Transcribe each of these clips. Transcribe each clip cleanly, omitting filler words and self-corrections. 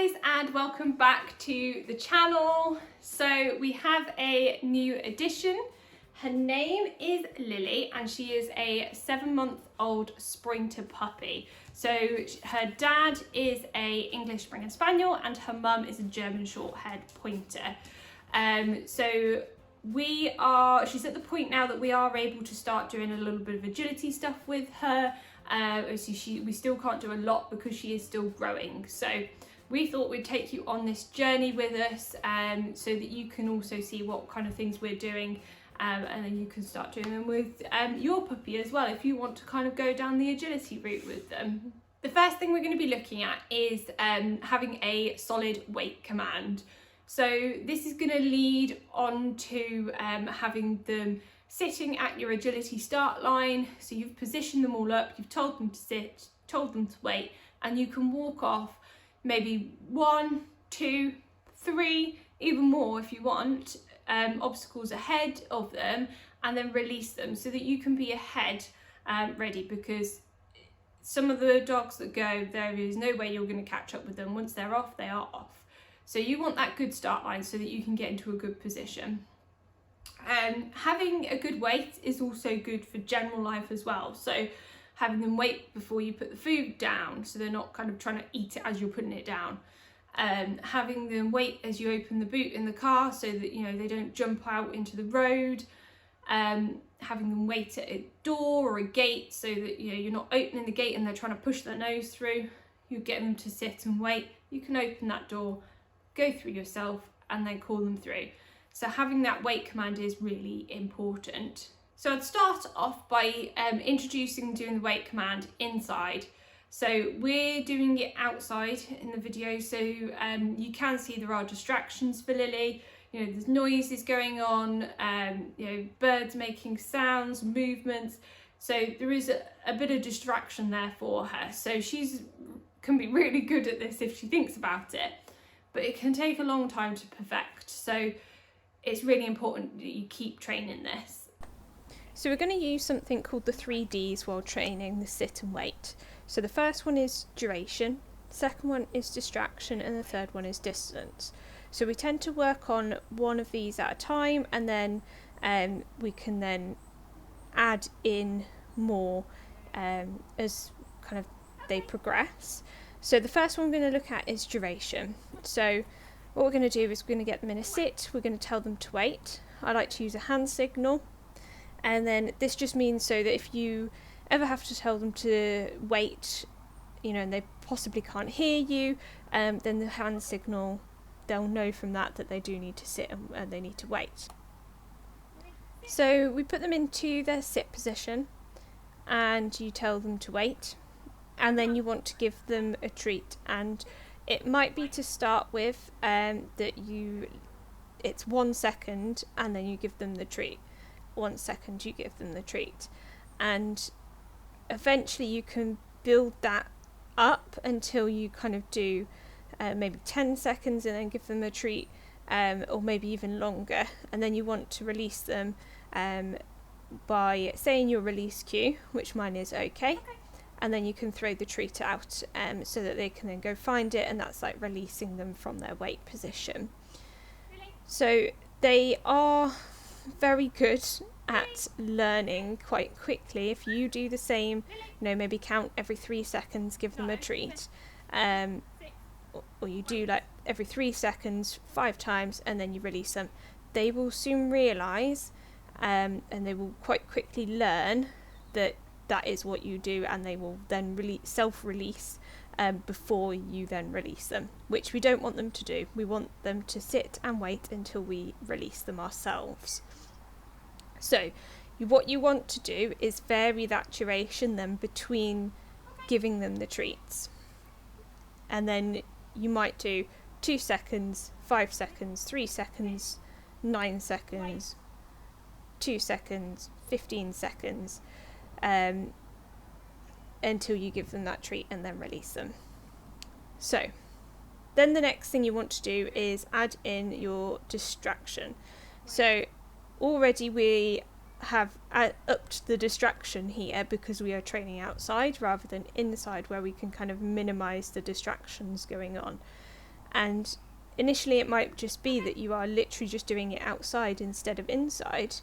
guys, and welcome back to the channel. So we have a new addition. Her name is Lily and she is a 7-month-old Sprointer puppy. So her dad is a English Springer Spaniel and her mum is a German Short-haired Pointer. She's at the point now that we are able to start doing a little bit of agility stuff with her. Obviously we still can't do a lot because she is still growing. So we thought we'd take you on this journey with us so that you can also see what kind of things we're doing, and then you can start doing them with your puppy as well if you want to kind of go down the agility route with them. The first thing we're going to be looking at is having a solid wait command. So this is going to lead on to having them sitting at your agility start line. So you've positioned them all up, you've told them to sit, told them to wait, and you can walk off maybe 1, 2, 3, even more if you want, obstacles ahead of them, and then release them so that you can be ahead, ready, because some of the dogs that go, there is no way you're going to catch up with them. Once they're off, they are off. So you want that good start line so that you can get into a good position. Having a good wait is also good for general life as well. So having them wait before you put the food down so they're not kind of trying to eat it as you're putting it down. Having them wait as you open the boot in the car so that they don't jump out into the road. Having them wait at a door or a gate so that you're not opening the gate and they're trying to push their nose through. You get them to sit and wait. You can open that door, go through yourself, and then call them through. So having that wait command is really important. So I'd start off by introducing doing the wait command inside. So we're doing it outside in the video, so you can see there are distractions for Lily. There's noises going on, birds making sounds, movements. So there is a bit of distraction there for her. So can be really good at this if she thinks about it, but it can take a long time to perfect. So it's really important that you keep training this. So we're going to use something called the 3Ds while training the sit and wait. So the first one is duration, second one is distraction, and the third one is distance. So we tend to work on one of these at a time, and then we can then add in more as kind of they progress. So the first one we're going to look at is duration. So what we're going to do is we're going to get them in a sit, we're going to tell them to wait. I like to use a hand signal, and then this just means so that if you ever have to tell them to wait, and they possibly can't hear you, then the hand signal, they'll know from that they do need to sit and they need to wait. So we put them into their sit position and you tell them to wait, and then you want to give them a treat, and it might be to start with it's 1 second and then you give them the treat. 1 second, you give them the treat, and eventually you can build that up until you kind of do maybe 10 seconds and then give them a treat, or maybe even longer, and then you want to release them by saying your release cue, which mine is okay, and then you can throw the treat out so that they can then go find it, and that's like releasing them from their wait position. So they are very good at learning quite quickly. If you do the same, maybe count every 3 seconds, give them a treat, or you do like every 3 seconds 5 times and then you release them, they will soon realise and they will quite quickly learn that is what you do, and they will then self-release before you then release them, which we don't want them to do. We want them to sit and wait until we release them ourselves. So what you want to do is vary that duration then between giving them the treats, and then you might do 2 seconds, 5 seconds, 3 seconds, 9 seconds, 2 seconds, 15 seconds, until you give them that treat and then release them. So then the next thing you want to do is add in your distraction. So already we have upped the distraction here because we are training outside rather than inside, where we can kind of minimize the distractions going on. And initially it might just be that you are literally just doing it outside instead of inside.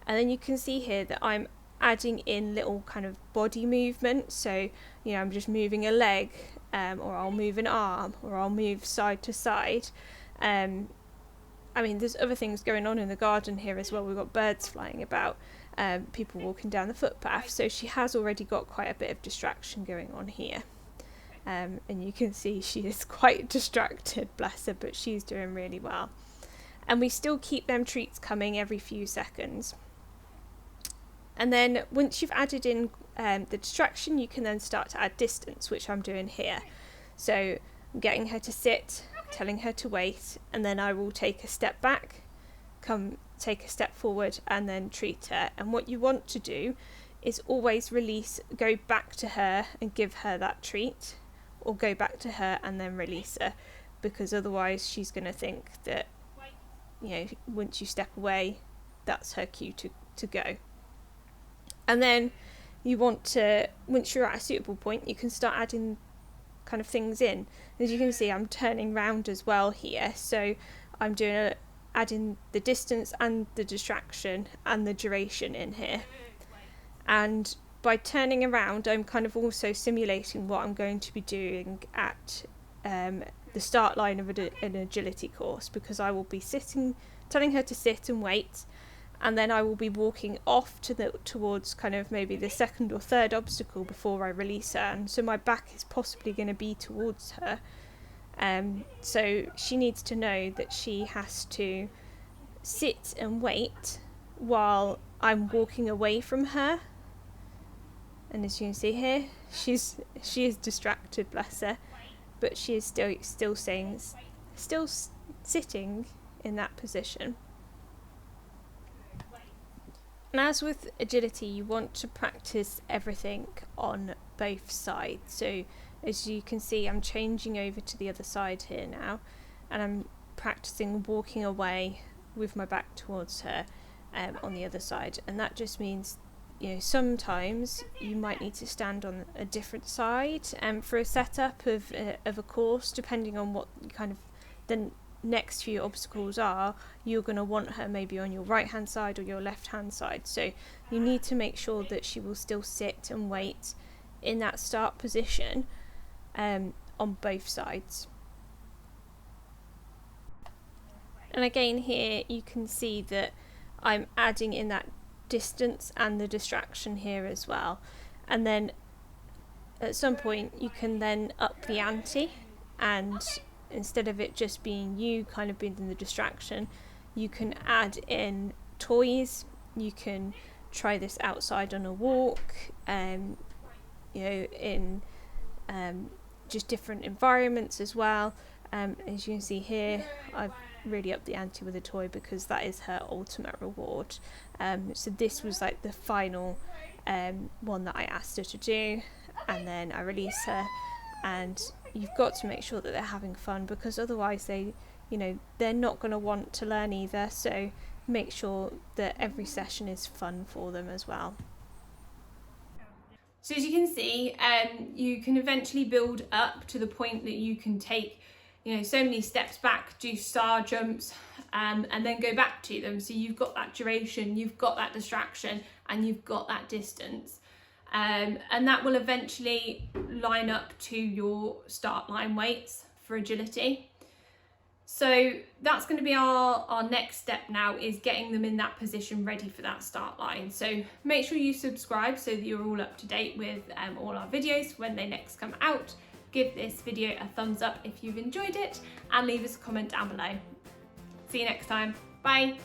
And then you can see here that I'm adding in little kind of body movement. So, you know, I'm just moving a leg, or I'll move an arm, or I'll move side to side. I mean, there's other things going on in the garden here as well. We've got birds flying about, people walking down the footpath. So she has already got quite a bit of distraction going on here. And you can see she is quite distracted, bless her, but she's doing really well. And we still keep them treats coming every few seconds. And then once you've added in the distraction, you can then start to add distance, which I'm doing here. So I'm getting her to sit, telling her to wait, and then I will take a step back, take a step forward, and then treat her. And what you want to do is always release, go back to her and give her that treat, or go back to her and then release her, because otherwise she's going to think that, you know, once you step away, that's her cue to go. And then you want to, once you're at a suitable point, you can start adding kind of things in. As you can see, I'm turning round as well here, so I'm doing adding the distance and the distraction and the duration in here. And by turning around, I'm kind of also simulating what I'm going to be doing at the start line of an agility course, because I will be sitting, telling her to sit and wait, and then I will be walking off towards kind of maybe the second or third obstacle before I release her, and so my back is possibly going to be towards her. So she needs to know that she has to sit and wait while I'm walking away from her. And as you can see here, she is distracted, bless her, but she is still sitting in that position. And as with agility, you want to practice everything on both sides. So as you can see, I'm changing over to the other side here now, and I'm practicing walking away with my back towards her on the other side. And that just means, you know, sometimes you might need to stand on a different side for a setup of a course, depending on what kind of the next few obstacles are. You're going to want her maybe on your right hand side or your left hand side, so you need to make sure that she will still sit and wait in that start position on both sides. And again here you can see that I'm adding in that distance and the distraction here as well, and then at some point you can then up the ante, and instead of it just being you kind of being the distraction, you can add in toys. You can try this outside on a walk, you know, in just different environments as well. As you can see here, I've really upped the ante with a toy because that is her ultimate reward. So this was like the final one that I asked her to do, and then I release her. And you've got to make sure that they're having fun, because otherwise they're not going to want to learn either. So make sure that every session is fun for them as well. So as you can see, you can eventually build up to the point that you can take, you know, so many steps back, do star jumps, and then go back to them. So you've got that duration, you've got that distraction, and you've got that distance. And that will eventually line up to your start line weights for agility. So that's going to be our next step now, is getting them in that position ready for that start line. So make sure you subscribe so that you're all up to date with all our videos when they next come out. Give this video a thumbs up if you've enjoyed it, and leave us a comment down below. See you next time. Bye.